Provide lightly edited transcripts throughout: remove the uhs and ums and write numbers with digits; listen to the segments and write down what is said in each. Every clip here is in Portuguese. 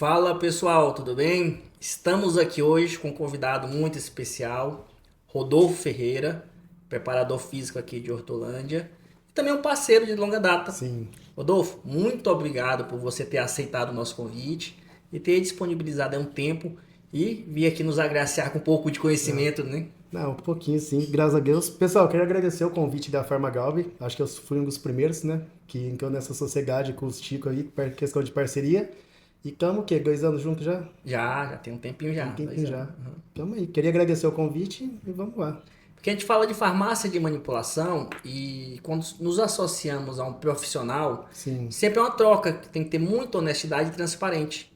Fala pessoal, tudo bem? Estamos aqui hoje com um convidado muito especial, Rodolfo Ferreira, preparador físico aqui de Hortolândia e também um parceiro de longa data. Sim. Rodolfo, muito obrigado por você ter aceitado o nosso convite e ter disponibilizado aí um tempo e vir aqui nos agraciar com um pouco de conhecimento, né? Não, um pouquinho sim, graças a Deus. Pessoal, queria agradecer o convite da Farmagalb. Acho que eu fui um dos primeiros, né? Que entrou nessa sociedade com os Tico aí, questão de parceria. E estamos o quê? 2 anos juntos já? Já tem um tempinho já, Tem um tempinho 2 anos. já. Tamo aí. Queria agradecer o convite e vamos lá. Porque a gente fala de farmácia de manipulação e quando nos associamos a um profissional, Sim, sempre é uma troca que tem que ter muita honestidade e transparente.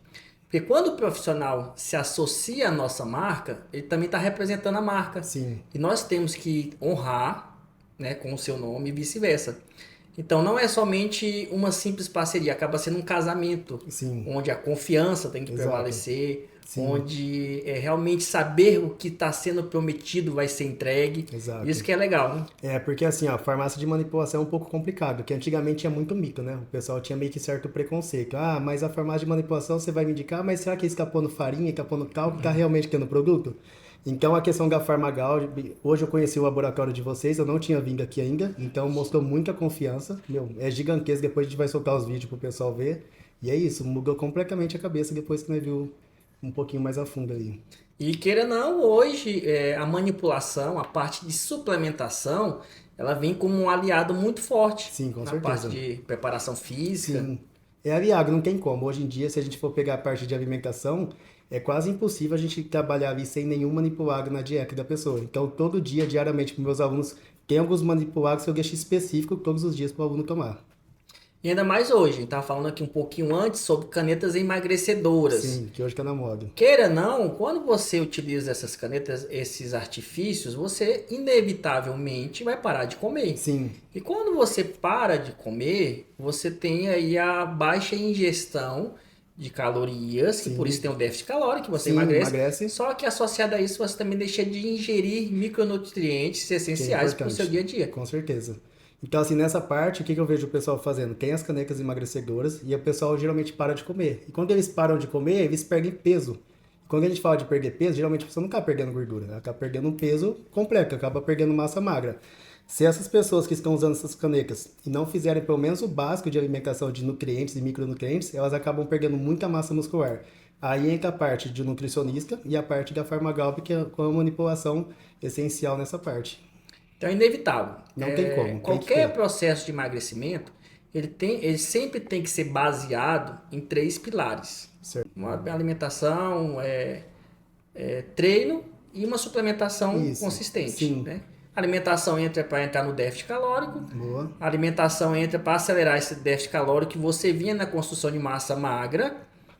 Porque quando o profissional se associa à nossa marca, ele também está representando a marca. sim, E nós temos que honrar, né, com o seu nome e vice-versa. Então não é somente uma simples parceria, acaba sendo um casamento, sim. onde a confiança tem que Exato. prevalecer, Sim, onde realmente saber o que está sendo prometido vai ser entregue. exato. Isso que é legal, né? É, porque assim, ó, farmácia de manipulação é um pouco complicado, porque antigamente tinha muito mito, né? O pessoal tinha meio que certo preconceito. Ah, mas a farmácia de manipulação você vai me indicar, mas será que está pondo farinha, está pondo cálculo, está realmente tendo produto? Então a questão da Farmagal, hoje eu conheci o laboratório de vocês, eu não tinha vindo aqui ainda, então mostrou muita confiança. Meu, é gigantesco, depois a gente vai soltar os vídeos pro pessoal ver. E é isso, mudou completamente a cabeça depois que nós viu um pouquinho mais a fundo aí. E queira ou não, hoje a manipulação, a parte de suplementação, ela vem como um aliado muito forte Sim, com na parte certeza. de preparação física. Sim. É aliado, não tem como. Hoje em dia, se a gente for pegar a parte de alimentação, é quase impossível a gente trabalhar ali sem nenhum manipulado na dieta da pessoa. Então, todo dia, diariamente, para meus alunos, tem alguns manipulados que eu deixo específico todos os dias para o aluno tomar. E ainda mais hoje, a gente estava falando aqui um pouquinho antes sobre canetas emagrecedoras. Sim, que hoje tá na moda. Queira ou não, quando você utiliza essas canetas, esses artifícios, você inevitavelmente vai parar de comer. Sim, E quando você para de comer, você tem aí a baixa ingestão de calorias, que por isso sim, tem o déficit calórico, que você sim, emagrece. emagrece, Só que associado a isso, você também deixa de ingerir micronutrientes que é essenciais para o seu importante, dia a dia. com certeza. Então, assim, nessa parte, o que que eu vejo o pessoal fazendo? Tem as canecas emagrecedoras e o pessoal geralmente para de comer. E quando eles param de comer, eles perdem peso. Quando a gente fala de perder peso, geralmente a pessoa não acaba perdendo gordura, ela acaba perdendo um peso completo, acaba perdendo massa magra. Se essas pessoas que estão usando essas canecas e não fizerem pelo menos o básico de alimentação de nutrientes e micronutrientes, elas acabam perdendo muita massa muscular. Aí entra a parte de nutricionista e a parte da Farmagalp, que é com a manipulação essencial nessa parte. Então é inevitável. Não tem como, tem que Qualquer ter. processo de emagrecimento, ele sempre tem que ser baseado em três pilares. Certo. Uma alimentação, treino e uma suplementação Isso. consistente, Sim. né? A alimentação entra para entrar no déficit calórico, Boa. a alimentação entra para acelerar esse déficit calórico que você vinha na construção de massa magra,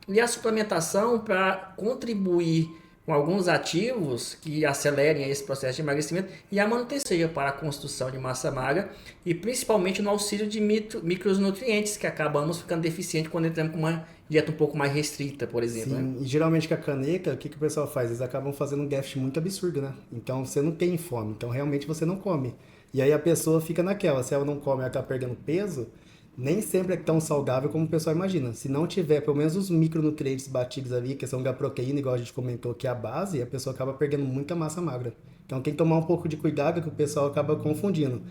e a suplementação para contribuir com alguns ativos que acelerem esse processo de emagrecimento e a manutenção seja para a construção de massa magra e principalmente no auxílio de micronutrientes que acabamos ficando deficientes quando entramos com uma dieta um pouco mais restrita, por exemplo, né? Sim, e geralmente com a caneca, o que que o pessoal faz? Eles acabam fazendo um déficit muito absurdo, né? Então você não tem fome, então realmente você não come. E aí a pessoa fica naquela, se ela não come, ela tá perdendo peso, nem sempre é tão saudável como o pessoal imagina. Se não tiver pelo menos os micronutrientes batidos ali, questão da proteína, igual a gente comentou, que é a base, a pessoa acaba perdendo muita massa magra. Então tem que tomar um pouco de cuidado que o pessoal acaba confundindo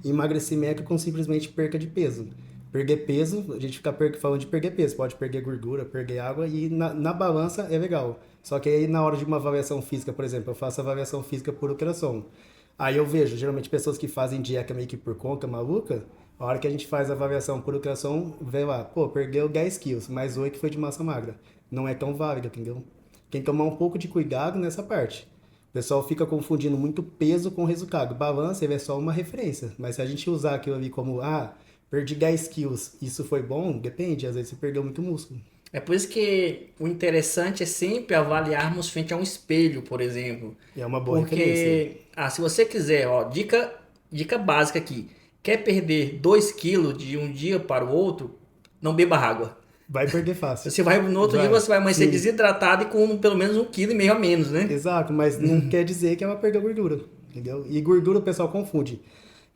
emagrecimento com simplesmente perca de peso. Perder peso, a gente fica falando de perder peso, pode perder gordura, perder água e na balança é legal. Só que aí na hora de uma avaliação física, por exemplo, eu faço avaliação física por ultrassom. Aí eu vejo, geralmente, pessoas que fazem dieta meio que por conta, maluca, a hora que a gente faz a avaliação por ultrassom, vê lá, pô, perdeu 10 quilos, mais 8 foi de massa magra. Não é tão válido, entendeu? Tem que tomar um pouco de cuidado nessa parte. O pessoal fica confundindo muito peso com resultado. Balança ele é só uma referência, mas se a gente usar aquilo ali como, perdi 10 quilos, isso foi bom? Depende, às vezes você perdeu muito músculo. É por isso que o interessante é sempre avaliarmos frente a um espelho, por exemplo. E é uma boa referência. Porque, se você quiser, ó, dica básica aqui. Quer perder 2 quilos de um dia para o outro, não beba água. Vai perder fácil. Você vai, no outro dia você vai amanhecer Sim. desidratado e com pelo menos 1,5 kg a menos, né? Exato, mas não quer dizer que ela perdeu gordura, entendeu? E gordura o pessoal confunde.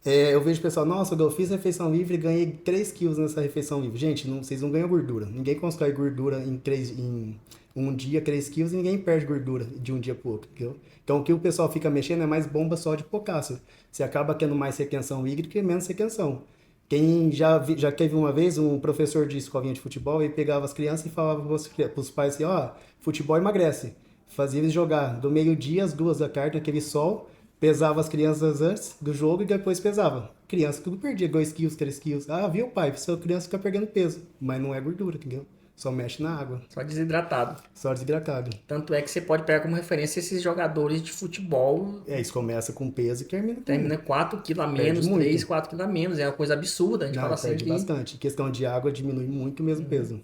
Eu vejo o pessoal, nossa, eu fiz refeição livre e ganhei 3 quilos nessa refeição livre. Gente, vocês não ganham gordura. Ninguém constrói gordura em um dia, 3 quilos, e ninguém perde gordura de um dia pro outro, entendeu? Então, o que o pessoal fica mexendo é mais bomba só de potássio. Você acaba tendo mais retenção hídrica e menos retenção. Quem já teve uma vez um professor de escolinha de futebol, ele pegava as crianças e falava para os pais assim, ó, futebol emagrece. Fazia eles jogar do meio-dia às 2 da tarde, naquele sol, pesava as crianças antes do jogo e depois pesava. Criança tudo perdia 2 quilos, 3 quilos. Ah, viu, pai? Sua criança fica perdendo peso. Mas não é gordura, entendeu? Só mexe na água. Só desidratado. Só desidratado. Tanto é que você pode pegar como referência esses jogadores de futebol. Isso começa com peso e Termina 4 quilos a Perde menos, muito. 3, 4 quilos a menos. É uma coisa absurda. A gente fala Não, assim perde que bastante. Em questão de água, diminui muito mesmo peso.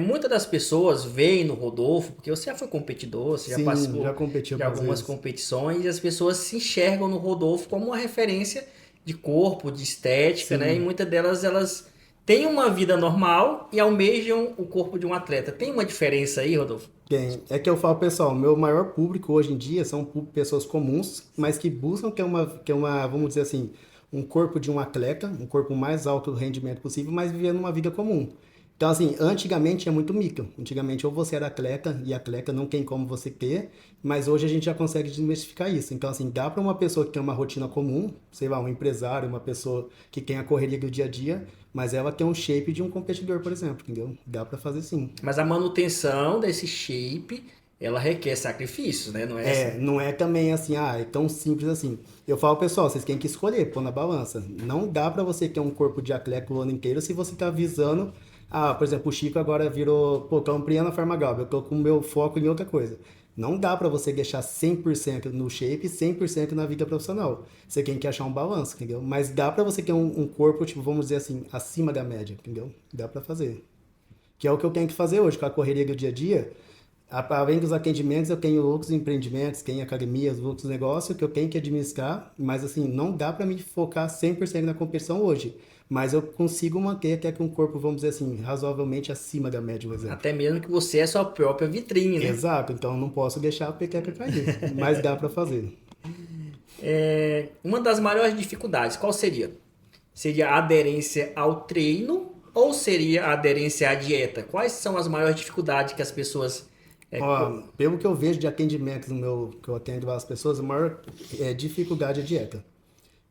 muitas das pessoas veem no Rodolfo, porque você já foi competidor, você já Sim, participou já competi de algumas algumas vezes. competições, e as pessoas se enxergam no Rodolfo como uma referência de corpo, de estética, né? E Sim. muitas delas, elas têm uma vida normal e almejam o corpo de um atleta. Tem uma diferença aí, Rodolfo? É que eu falo, pessoal, meu maior público hoje em dia são pessoas comuns, mas que buscam ter uma, vamos dizer assim, um corpo de um atleta, um corpo mais alto do rendimento possível, mas vivendo uma vida comum. Então, assim, antigamente é muito mito. Antigamente, ou você era atleta, e atleta não tem como você ter, mas hoje a gente já consegue desmistificar isso. Então, assim, dá para uma pessoa que tem uma rotina comum, sei lá, um empresário, uma pessoa que tem a correria do dia a dia, mas ela tem um shape de um competidor, por exemplo, entendeu? Dá para fazer sim. Mas a manutenção desse shape, ela requer sacrifícios, né? Não é assim. Não é também assim, é tão simples assim. Eu falo, pessoal, vocês têm que escolher, pôr na balança. Não dá pra você ter um corpo de atleta o ano inteiro se você tá visando. Por exemplo, o Chico agora virou, pô, tô ampliando a forma Galba, eu tô com o meu foco em outra coisa. Não dá pra você deixar 100% no shape e 100% na vida profissional. Você tem que achar um balanço, entendeu? Mas dá pra você ter um corpo, tipo, vamos dizer assim, acima da média, entendeu? Dá pra fazer. Que é o que eu tenho que fazer hoje com a correria do dia a dia. Além dos atendimentos, eu tenho outros empreendimentos, tenho academias, outros negócios que eu tenho que administrar, mas assim, não dá para me focar 100% na competição hoje. Mas eu consigo manter até com um corpo, vamos dizer assim, razoavelmente acima da média, por exemplo. Até mesmo que você é a sua própria vitrine, né? Exato, então não posso deixar a peteca cair, mas dá para fazer. Uma das maiores dificuldades, qual seria? Seria a aderência ao treino ou seria a aderência à dieta? Quais são as maiores dificuldades que as pessoas... Pelo que eu vejo de atendimento no meu, que eu atendo as pessoas, a maior dificuldade é a dieta.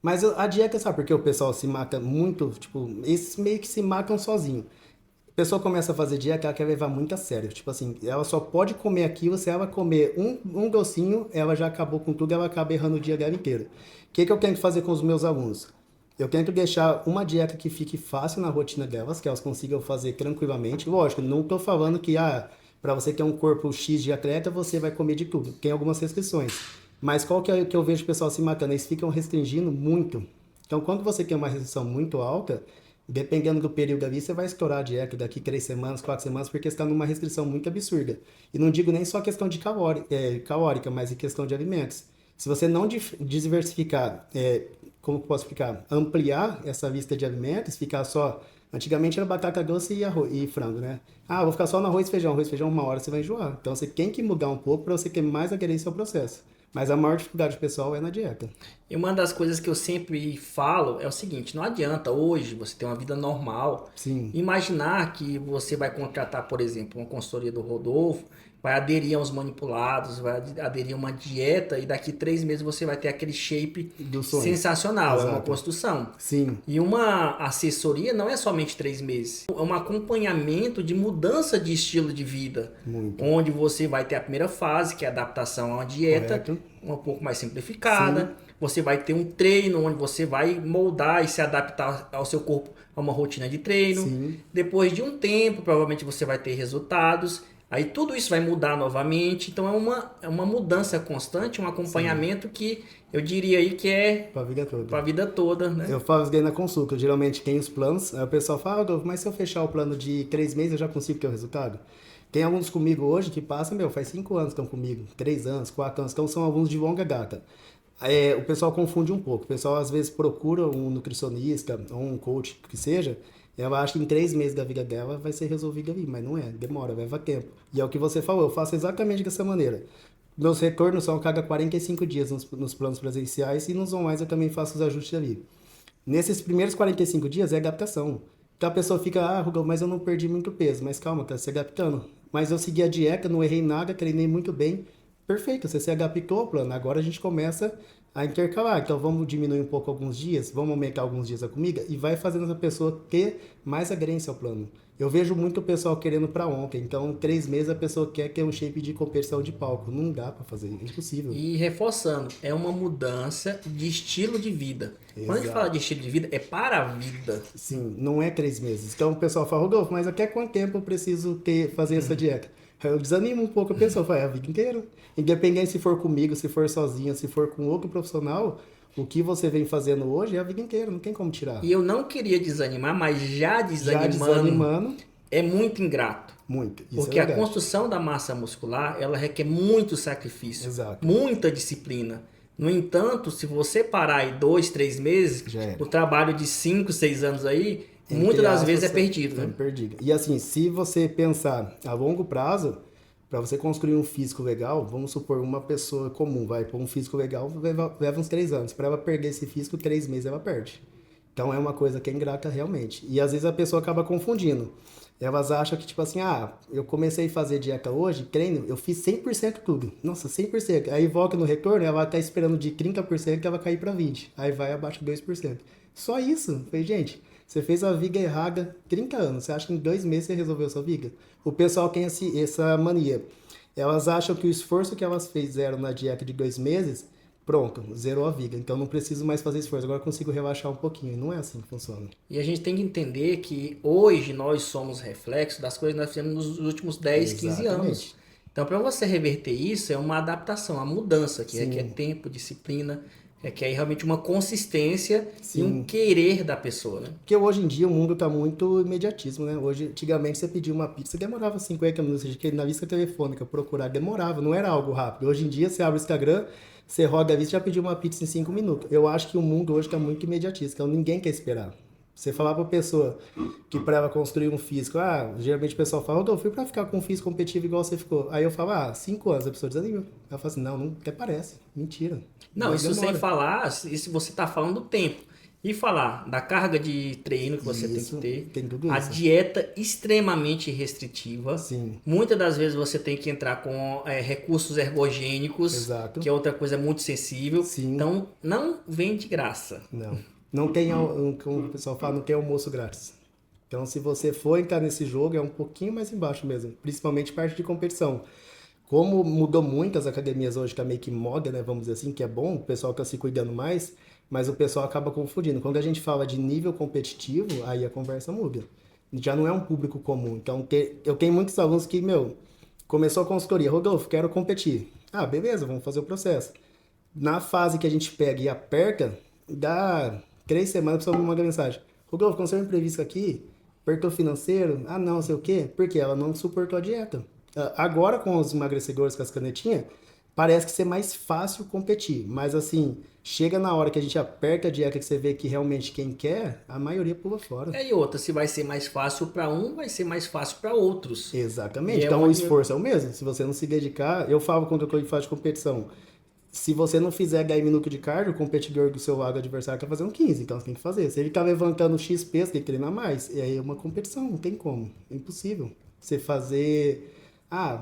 Mas a dieta, sabe por que o pessoal se mata muito? Tipo, esses meio que se matam sozinho. A pessoa começa a fazer dieta, ela quer levar muito a sério. Tipo assim, ela só pode comer aquilo, se ela comer um docinho, ela já acabou com tudo, ela acaba errando o dia dela inteiro. O que eu tento fazer com os meus alunos? Eu tento deixar uma dieta que fique fácil na rotina delas, que elas consigam fazer tranquilamente. Lógico, não estou falando que, para você ter um corpo X de atleta, você vai comer de tudo. Tem algumas restrições. Mas qual que é que eu vejo o pessoal se matando? Eles ficam restringindo muito. Então, quando você tem uma restrição muito alta, dependendo do período ali, você vai estourar a dieta daqui 3 semanas, 4 semanas, porque você está numa restrição muito absurda. E não digo nem só questão de calórica, mas em questão de alimentos. Se você não diversificar, como que eu posso explicar? Ampliar essa lista de alimentos, ficar só... Antigamente era batata doce e arroz, e frango, né? Vou ficar só no arroz e feijão, uma hora você vai enjoar. Então você tem que mudar um pouco para você ter mais aderência ao processo. Mas a maior dificuldade pessoal é na dieta. E uma das coisas que eu sempre falo é o seguinte, não adianta hoje você ter uma vida normal, Sim. imaginar que você vai contratar, por exemplo, uma consultoria do Rodolfo, vai aderir aos manipulados, vai aderir a uma dieta e daqui 3 meses você vai ter aquele shape Do sonho. sensacional, é uma Exato. construção. Sim. E uma assessoria não é somente 3 meses, é um acompanhamento de mudança de estilo de vida, Muito. onde você vai ter a primeira fase, que é a adaptação a uma dieta, Correto. um pouco mais simplificada. Você vai ter um treino onde você vai moldar e se adaptar ao seu corpo a uma rotina de treino. Sim. Depois de um tempo, provavelmente você vai ter resultados. Aí tudo isso vai mudar novamente. Então é uma mudança constante, um acompanhamento que eu diria aí que é Pra vida toda. para a vida toda, né? Eu falo isso daí na consulta. Eu geralmente tenho os planos. Aí o pessoal fala, mas se eu fechar o plano de 3 meses, eu já consigo ter o resultado? Tem alunos comigo hoje que passam, faz 5 anos que estão comigo, 3 anos, 4 anos, então são alunos de longa data. O pessoal confunde um pouco. O pessoal às vezes procura um nutricionista ou um coach que seja, ela acha que em 3 meses da vida dela vai ser resolvido ali, mas não é, demora, leva tempo. E é o que você falou, eu faço exatamente dessa maneira. Meus retornos são a cada 45 dias nos planos presenciais e nos online eu também faço os ajustes ali. Nesses primeiros 45 dias é adaptação. Então a pessoa fica, ah, Rugão, mas eu não perdi muito peso. Mas calma, tá se adaptando. Mas eu segui a dieta, não errei nada, treinei muito bem. Perfeito, você se adaptou ao plano. Agora a gente começa a intercalar. Então vamos diminuir um pouco alguns dias, vamos aumentar alguns dias a comida e vai fazendo essa pessoa ter mais aderência ao plano. Eu vejo muito o pessoal querendo para ontem. Então, em 3 meses a pessoa quer ter um shape de competição de palco. Não dá para fazer, é impossível. E reforçando, é uma mudança de estilo de vida. Quando a gente fala de estilo de vida, é para a vida. Sim, não é 3 meses. Então o pessoal fala, Rodolfo, mas até quanto tempo eu preciso fazer essa dieta? Eu desanimo um pouco a pessoa, fala, é a vida inteira. Independente se for comigo, se for sozinha, se for com outro profissional, o que você vem fazendo hoje é a vida inteira, não tem como tirar. E eu não queria desanimar, mas já Já desanimando, desanimando, é muito ingrato. muito. Isso Porque é a verdade. construção da massa muscular, ela requer muito sacrifício, Exato. muita disciplina. No entanto, se você parar aí 2, 3 meses, Já era. o trabalho de 5, 6 anos aí, muitas das vezes é perdido, É né? perdido. E assim, se você pensar a longo prazo, para você construir um físico legal, vamos supor uma pessoa comum, vai pôr um físico legal, leva uns 3 anos. Para ela perder esse físico, 3 meses ela perde. Então é uma coisa que é ingrata realmente. E às vezes a pessoa acaba confundindo. Elas acham que, tipo assim, ah, eu comecei a fazer dieta hoje, treino, eu fiz 100% tudo. Nossa, 100%. Aí volta no retorno, ela tá esperando de 30% que ela vai cair para 20%. Aí vai abaixo de 2%. Só isso. Falei, gente, você fez a viga errada 30 anos. Você acha que em 2 meses você resolveu a sua viga? O pessoal tem essa mania. Elas acham que o esforço que elas fizeram na dieta de 2 meses, pronto, zerou a viga. Então não preciso mais fazer esforço. Agora eu consigo relaxar um pouquinho. Não é assim que funciona. E a gente tem que entender que hoje nós somos reflexo das coisas que nós fizemos nos últimos 10, 15 anos. Exatamente. Então, para você reverter isso, é uma adaptação, uma mudança, que Sim. requer tempo, disciplina, requer realmente uma consistência e Sim. um querer da pessoa, né? Porque hoje em dia o mundo tá muito imediatismo, né? Hoje, antigamente, você pedia uma pizza, demorava 50 minutos. Na lista telefônica, procurar, demorava, não era algo rápido. Hoje em dia, você abre o Instagram, você roga a vista e já pediu uma pizza em 5 minutos. Eu acho que o mundo hoje tá muito imediatista, então ninguém quer esperar. Você falar pra pessoa que pra ela construir um físico, ah, geralmente o pessoal fala, eu fui pra ficar com um físico competitivo igual você ficou. Aí eu falo, 5 anos, a pessoa desanima. Ela fala assim, não, até parece, mentira. Não, Mas isso sem demora. falar, isso você está falando do tempo. E falar da carga de treino que você tem Isso, que ter, tem tudo a isso. dieta extremamente restritiva. Sim. Muitas das vezes você tem que entrar com recursos ergogênicos, Exato. que é outra coisa muito sensível. Sim. Então, não vem de graça. Não tem, como o pessoal fala, não tem almoço grátis. Então, se você for entrar nesse jogo, é um pouquinho mais embaixo mesmo, principalmente parte de competição. Como mudou muito as academias hoje, tá meio que moda, né, vamos dizer assim, que é bom, o pessoal tá se cuidando mais, mas o pessoal acaba confundindo. Quando a gente fala de nível competitivo, aí a conversa muda. Já não é um público comum. Então, eu tenho muitos alunos que, começou a consultoria, Rodolfo, quero competir. Ah, beleza, vamos fazer o processo. Na fase que a gente pega e aperta, dá 3 semanas, a pessoa me manda mensagem. Rodolfo, aconteceu um imprevisto aqui, apertou financeiro, não sei o quê, porque ela não suportou a dieta. Agora, com os emagrecedores, com as canetinhas, parece que ser mais fácil competir. Mas assim, chega na hora que a gente aperta a dieta, que você vê que realmente quem quer, a maioria pula fora. E outra, se vai ser mais fácil para um, vai ser mais fácil para outros. Exatamente. E é Então o onde- esforço é o mesmo. Se você não se dedicar, eu falo quando eu faço de competição. Se você não fizer 10 minutos de cardio, o competidor do seu lado adversário tá fazendo 15, então você tem que fazer. Se ele tá levantando X peso, tem que treinar mais. E aí é uma competição, não tem como. É impossível. Você fazer,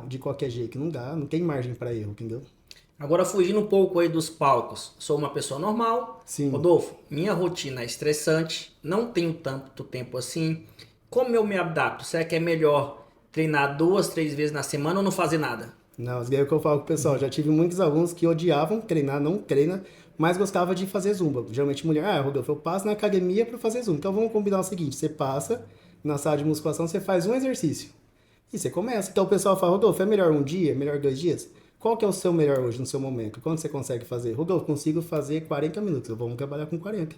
de qualquer jeito, não dá, não tem margem para erro, entendeu? Agora, fugindo um pouco aí dos palcos, sou uma pessoa normal. Sim. Rodolfo, minha rotina é estressante, não tenho tanto tempo assim. Como eu me adapto? Será que é melhor treinar 2, 3 vezes na semana ou não fazer nada? Não, é o que eu falo com o pessoal. Já tive muitos alunos que odiavam treinar, não treina, mas gostava de fazer zumba. Geralmente mulher, Rodolfo, eu passo na academia para fazer zumba. Então vamos combinar o seguinte, você passa na sala de musculação, você faz um exercício. E você começa. Então o pessoal fala, Rodolfo, é melhor um dia, melhor 2 dias? Qual que é o seu melhor hoje, no seu momento? Quanto você consegue fazer? Rodolfo, consigo fazer 40 minutos. Vamos trabalhar com 40.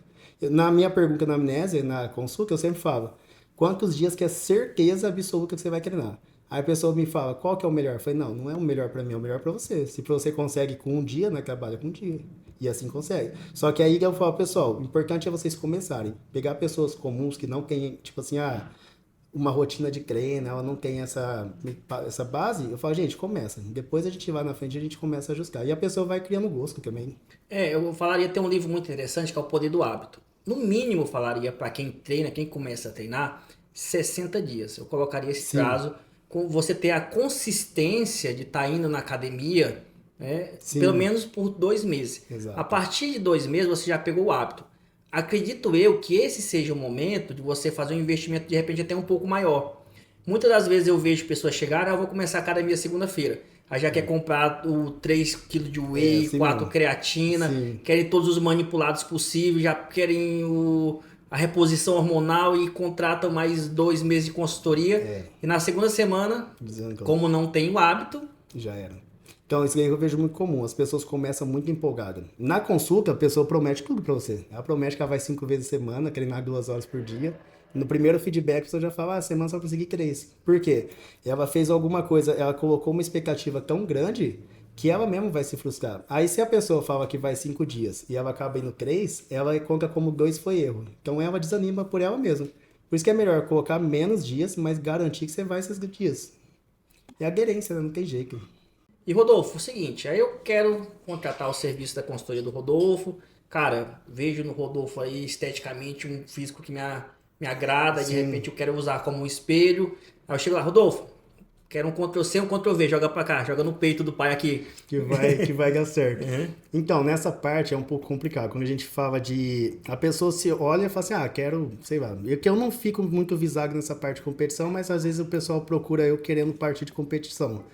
Na minha pergunta na amnésia, na consulta, eu sempre falo, quantos dias que é certeza absoluta que você vai treinar? Aí a pessoa me fala, qual que é o melhor? Eu falei, não é o melhor pra mim, é o melhor pra você. Se você consegue com um dia, né, trabalha com um dia. E assim consegue. Só que aí eu falo, pessoal, o importante é vocês começarem. Pegar pessoas comuns que não têm, tipo assim, uma rotina de treino, ela não tem essa base, eu falo, gente, começa. Depois a gente vai na frente e a gente começa a ajustar. E a pessoa vai criando gosto também. Eu falaria, tem um livro muito interessante que é O Poder do Hábito. No mínimo, eu falaria para quem treina, quem começa a treinar, 60 dias. Eu colocaria esse Sim, prazo, com você ter a consistência de estar indo na academia, né, pelo sim, menos por 2 meses. A exato. partir de 2 meses, você já pegou o hábito. Acredito eu que esse seja o momento de você fazer um investimento de repente até um pouco maior. Muitas das vezes eu vejo pessoas chegarem, eu vou começar a academia segunda-feira. Aí já quer comprar o 3 quilos de É whey, assim 4 mesmo. creatina, Sim, querem todos os manipulados possíveis, já querem a reposição hormonal e contratam mais 2 meses de consultoria. E na segunda semana, dizendo que como não tem o hábito, já era. Então, isso aí eu vejo muito comum. As pessoas começam muito empolgadas. Na consulta, a pessoa promete tudo pra você. Ela promete que ela vai 5 vezes a semana, treinar 2 horas por dia. No primeiro feedback, a pessoa já fala, semana só conseguir 3. Por quê? Ela fez alguma coisa, ela colocou uma expectativa tão grande que ela mesmo vai se frustrar. Aí, se a pessoa fala que vai 5 dias e ela acaba indo 3, ela conta como 2 foi erro. Então, ela desanima por ela mesma. Por isso que é melhor colocar menos dias, mas garantir que você vai esses dias. É aderência, né? Não tem jeito. e Rodolfo, é o seguinte, aí eu quero contratar o serviço da consultoria do Rodolfo. Cara, vejo no Rodolfo aí esteticamente um físico que me agrada, de Sim, repente eu quero usar como um espelho. Aí eu chego lá, Rodolfo, quero um Ctrl-C, um Ctrl-V, joga pra cá, joga no peito do pai aqui. que vai dar certo. Uhum. Então, nessa parte é um pouco complicado. Quando a gente fala de. A pessoa se olha e fala assim, quero, sei lá. Eu não fico muito visado nessa parte de competição, mas às vezes o pessoal procura eu querendo parte de competição.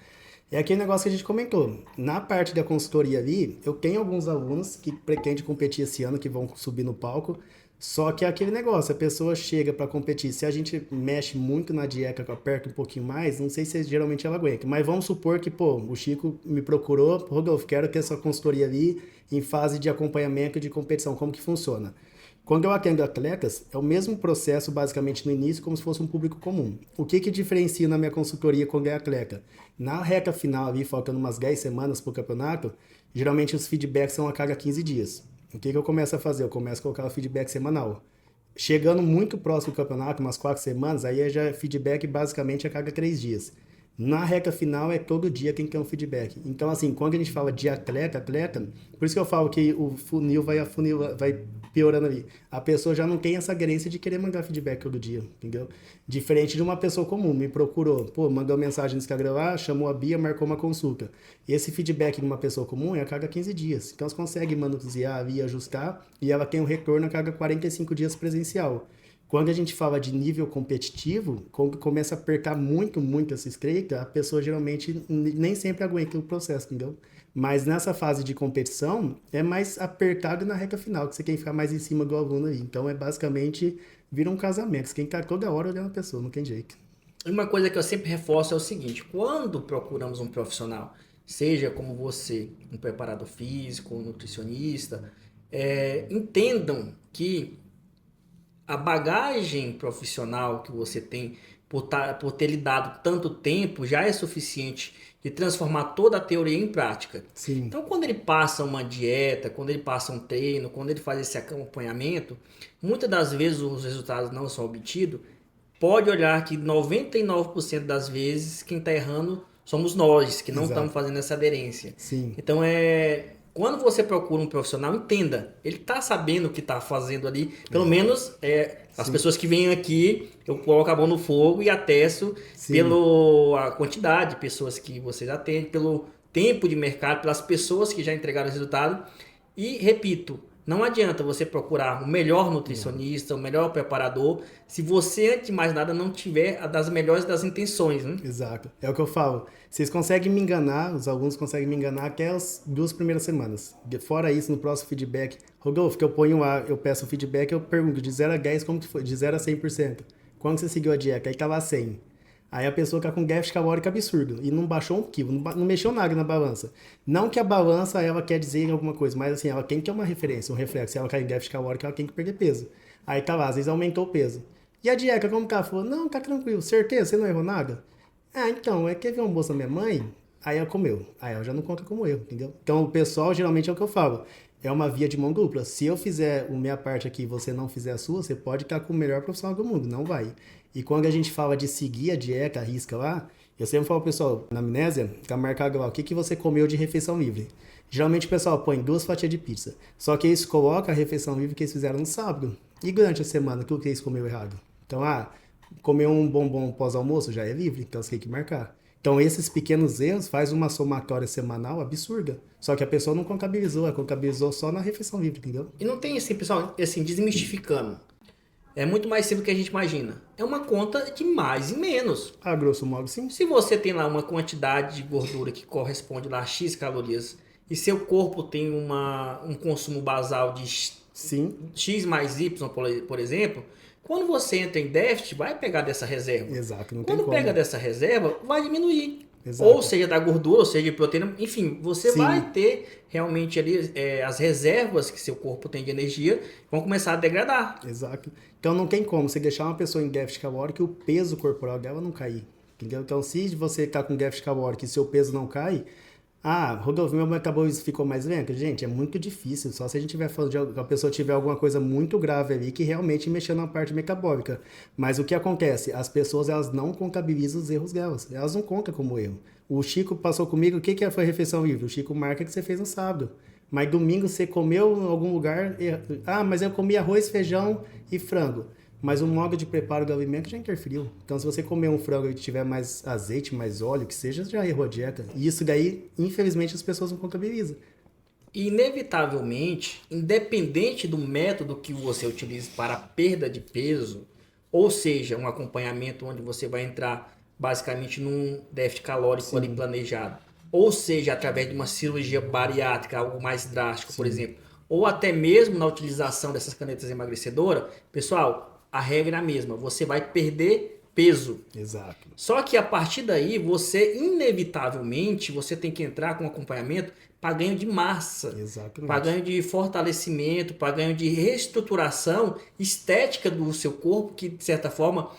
É aquele negócio que a gente comentou. Na parte da consultoria ali, eu tenho alguns alunos que pretendem competir esse ano, que vão subir no palco. Só que é aquele negócio, a pessoa chega para competir. Se a gente mexe muito na dieta, aperta um pouquinho mais, não sei se geralmente ela aguenta. Mas vamos supor que, pô, o Chico me procurou, Rodolfo, quero ter essa consultoria ali em fase de acompanhamento de competição. Como que funciona? Quando eu atendo atletas, é o mesmo processo basicamente no início, como se fosse um público comum. O que diferencia na minha consultoria quando é atleta? Na reta final ali, faltando umas 10 semanas para o campeonato, geralmente os feedbacks são a cada 15 dias. O que eu começo a fazer? Eu começo a colocar o feedback semanal. Chegando muito próximo do campeonato, umas 4 semanas, aí já é feedback basicamente a cada 3 dias. Na reta final é todo dia quem quer um feedback. Então, assim, quando a gente fala de atleta, por isso que eu falo que o funil vai piorando ali. A pessoa já não tem essa aderência de querer mandar feedback todo dia, entendeu? Diferente de uma pessoa comum, me procurou, pô, mandou mensagem no Instagram lá, chamou a Bia, marcou uma consulta. Esse feedback de uma pessoa comum é a cada 15 dias. Então, você consegue manusear e ajustar, e ela tem um retorno a cada 45 dias presencial. Quando a gente fala de nível competitivo, quando começa a apertar muito, muito essa estreita, a pessoa geralmente nem sempre aguenta o processo, entendeu? Mas nessa fase de competição, é mais apertado na reta final, que você quer ficar mais em cima do aluno aí. Então, é basicamente, vira um casamento. Você tem que estar toda hora olhando a pessoa, não tem jeito. E uma coisa que eu sempre reforço é o seguinte: quando procuramos um profissional, seja como você, um preparador físico, um nutricionista, entendam que a bagagem profissional que você tem por ter lidado tanto tempo já é suficiente de transformar toda a teoria em prática. Sim, Então, quando ele passa uma dieta, quando ele passa um treino, quando ele faz esse acompanhamento, muitas das vezes os resultados não são obtidos. Pode olhar que 99% das vezes quem está errando somos nós, que não estamos exato. fazendo essa aderência. Sim, Então, quando você procura um profissional, entenda, ele está sabendo o que está fazendo ali. Pelo menos as sim, pessoas que vêm aqui, eu coloco a mão no fogo e atesto sim. pela quantidade de pessoas que vocês atendem, pelo tempo de mercado, pelas pessoas que já entregaram o resultado. E repito, não adianta você procurar o melhor Não. nutricionista, o melhor preparador, se você, antes de mais nada, não tiver a das melhores das intenções, né? Exato. É o que eu falo. Vocês conseguem me enganar, os alunos conseguem me enganar até as 2 primeiras semanas. Fora isso, no próximo feedback, Rodolfo, que eu ponho lá, eu peço o feedback, eu pergunto de 0 a 10 como que foi? De 0 a 100%. Quando você seguiu a dieta? Aí tá lá 100. Aí a pessoa tá com déficit calórico absurdo e não baixou um quilo, não mexeu nada na balança. Não que a balança ela quer dizer alguma coisa, mas assim, ela tem que ter uma referência, um reflexo. Se ela cai em déficit calórico, ela tem que perder peso. Aí tá lá, às vezes aumentou o peso. E a dieta, como tá? Falou, não, tá tranquilo, certeza, você não errou nada? Então, que teve um almoço da minha mãe, aí ela comeu. Aí ela já não conta como eu, entendeu? Então, o pessoal, geralmente é o que eu falo. É uma via de mão dupla. Se eu fizer a minha parte aqui e você não fizer a sua, você pode estar com o melhor profissional do mundo. Não vai. E quando a gente fala de seguir a dieta, a risca lá, eu sempre falo, pessoal, na amnésia, tá marcado lá, o que, que você comeu de refeição livre? Geralmente o pessoal põe 2 fatias de pizza. Só que eles colocam a refeição livre que eles fizeram no sábado. E durante a semana, o que eles comeu errado? Então, comer um bombom pós-almoço já é livre, então você tem que marcar. Então, esses pequenos erros faz uma somatória semanal absurda. Só que a pessoa não contabilizou, ela contabilizou só na refeição livre, entendeu? E não tem assim, pessoal, assim, desmistificando. É muito mais simples do que a gente imagina. É uma conta de mais e menos. Grosso modo, sim. Se você tem lá uma quantidade de gordura que corresponde lá a X calorias e seu corpo tem um consumo basal de Sim. X mais Y, por exemplo, quando você entra em déficit, vai pegar dessa reserva. Exato, não tem Quando como. pega dessa reserva, vai diminuir. Exato. Ou seja, da gordura, ou seja, de proteína, enfim, você Sim. vai ter realmente ali as reservas que seu corpo tem de energia vão começar a degradar. Exato. Então não tem como você deixar uma pessoa em déficit calórico e o peso corporal dela não cair. Entendeu? Então se você está com déficit calórico e seu peso não cai, Rodolfo, meu metabolismo ficou mais lento? Gente, é muito difícil. Só se a gente estiver falando de a pessoa tiver alguma coisa muito grave ali que realmente mexeu na parte metabólica. Mas o que acontece? As pessoas elas não contabilizam os erros delas. Elas não contam como erro. O Chico passou comigo, o que foi a refeição livre? O Chico marca que você fez no sábado. Mas domingo você comeu em algum lugar... mas eu comi arroz, feijão e frango. Mas o modo de preparo do alimento já interferiu. Então, se você comer um frango e tiver mais azeite, mais óleo, que seja, já errou a dieta. E isso daí, infelizmente, as pessoas não contabilizam. Inevitavelmente, independente do método que você utilize para a perda de peso, ou seja, um acompanhamento onde você vai entrar basicamente num déficit calórico ali planejado, ou seja, através de uma cirurgia bariátrica, algo mais drástico, por exemplo, ou até mesmo na utilização dessas canetas emagrecedoras, pessoal, a regra é a mesma, você vai perder peso. Exato. Só que a partir daí, você inevitavelmente, você tem que entrar com acompanhamento para ganho de massa, para ganho de fortalecimento, para ganho de reestruturação estética do seu corpo, que de certa forma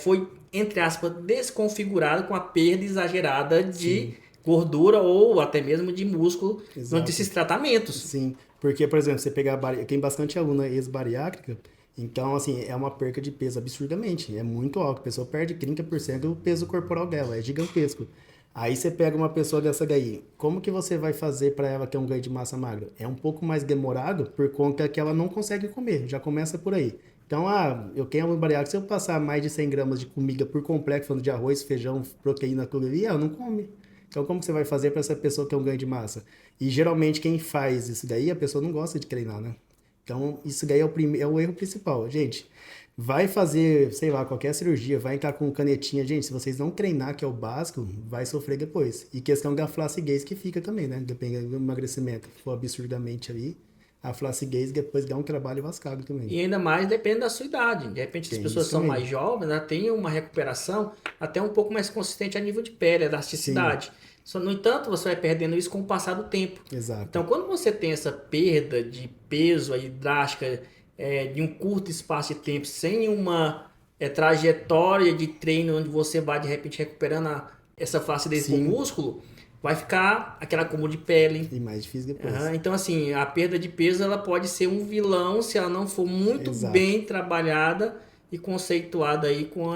foi, entre aspas, desconfigurado com a perda exagerada de gordura ou até mesmo de músculo durante esses tratamentos. Sim, porque, por exemplo, você pegar tem bastante aluna ex-bariátrica, então, assim, é uma perca de peso absurdamente, é muito alto, a pessoa perde 30% do peso corporal dela, é gigantesco. Aí você pega uma pessoa dessa daí, como que você vai fazer para ela ter um ganho de massa magra? É um pouco mais demorado por conta que ela não consegue comer, já começa por aí. Então, eu tenho uma bariátrica, se eu passar mais de 100 gramas de comida por completo, falando de arroz, feijão, proteína, tudo ali, ela não come. Então, como que você vai fazer para essa pessoa ter um ganho de massa? E geralmente quem faz isso daí, a pessoa não gosta de treinar, né? Então, isso daí é o erro principal. Gente, vai fazer, sei lá, qualquer cirurgia, vai entrar com canetinha. Gente, se vocês não treinar, que é o básico, vai sofrer depois. E questão da flacidez que fica também, né? Dependendo do emagrecimento, se for absurdamente ali, a flacidez depois dá um trabalho lascado também. E ainda mais depende da sua idade. De repente, as pessoas são mais jovens, né, têm uma recuperação até um pouco mais consistente a nível de pele, elasticidade. No entanto, você vai perdendo isso com o passar do tempo. Exato. Então, quando você tem essa perda de peso aí drástica de um curto espaço de tempo, sem uma trajetória de treino onde você vai, de repente, recuperando essa flacidez com o músculo, vai ficar aquele acúmulo de pele. E mais difícil depois. Então, assim, a perda de peso ela pode ser um vilão se ela não for muito bem trabalhada e conceituada aí com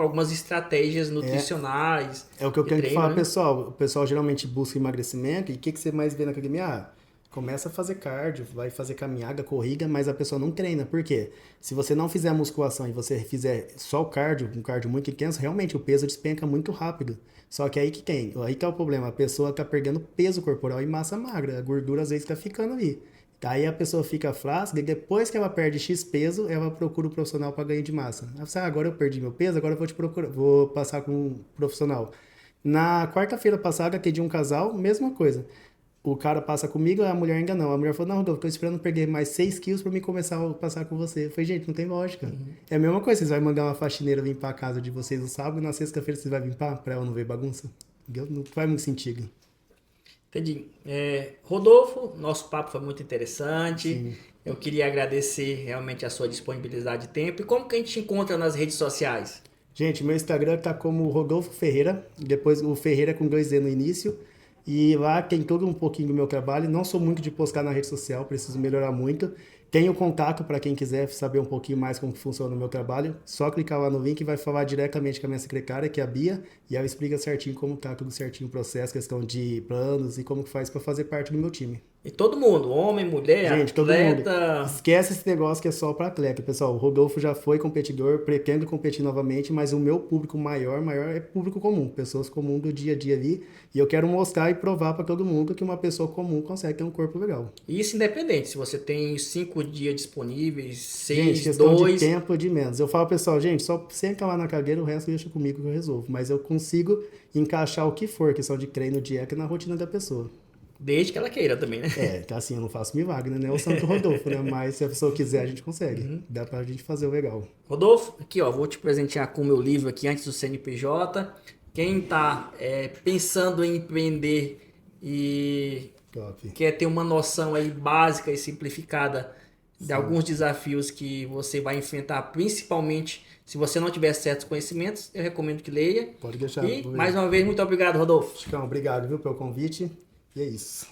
algumas estratégias nutricionais. É o que eu quero falar, pessoal. O pessoal geralmente busca emagrecimento e o que você mais vê na academia? Começa a fazer cardio, vai fazer caminhada, corrida, mas a pessoa não treina. Por quê? Se você não fizer musculação e você fizer só o cardio, um cardio muito intenso, realmente o peso despenca muito rápido. Só que aí que é o problema. A pessoa tá perdendo peso corporal e massa magra. A gordura às vezes tá ficando ali. Daí a pessoa fica flácida e depois que ela perde X peso, ela procura um profissional para ganho de massa. Ela fala, agora eu perdi meu peso, agora eu vou passar com um profissional. Na quarta-feira passada, atendi um casal, mesma coisa. O cara passa comigo, a mulher ainda não. A mulher falou, não, Rodolfo, tô esperando perder mais 6 quilos para mim começar a passar com você. Eu falei, gente, não tem lógica. É a mesma coisa, vocês vão mandar uma faxineira limpar a casa de vocês no sábado e na sexta-feira vocês vão limpar para ela não ver bagunça? Não faz muito sentido. Entendi. Rodolfo, nosso papo foi muito interessante. Sim. Eu queria agradecer realmente a sua disponibilidade de tempo. E como que a gente te encontra nas redes sociais? Gente, meu Instagram tá como Rodolfo Ferreira, depois o Ferreira com 2 E no início. E lá tem todo um pouquinho do meu trabalho. Não sou muito de postar na rede social, preciso melhorar muito. Tenho contato para quem quiser saber um pouquinho mais como funciona o meu trabalho. Só clicar lá no link e vai falar diretamente com a minha secretária, que é a Bia, e ela explica certinho como tá tudo certinho o processo, questão de planos e como que faz para fazer parte do meu time. E todo mundo, homem, mulher, Gente, todo mundo, atleta. esquece esse negócio que é só para atleta, pessoal. O Rodolfo já foi competidor, pretendo competir novamente, mas o meu público maior é público comum, pessoas comuns do dia a dia ali. E eu quero mostrar e provar para todo mundo que uma pessoa comum consegue ter um corpo legal. Isso independente, se você tem 5 dias disponíveis, Gente, 6, questão de 2. tempo de menos. Eu falo, pessoal, gente, só senta lá na cadeira, o resto deixa comigo que eu resolvo. Mas eu consigo encaixar o que for, questão de treino, dieta, na rotina da pessoa. Desde que ela queira também, né? Tá assim, eu não faço milagre, né? É o Santo Rodolfo, né? Mas se a pessoa quiser, a gente consegue. Dá pra gente fazer o legal. Rodolfo, aqui ó, vou te presentear com o meu livro aqui antes do CNPJ. Quem tá pensando em empreender e Top. quer ter uma noção aí básica e simplificada de Sim. alguns desafios que você vai enfrentar, principalmente se você não tiver certos conhecimentos, eu recomendo que leia. Pode deixar. E mais uma vez, muito obrigado, Rodolfo. Chicão, obrigado, viu, pelo convite. E é isso.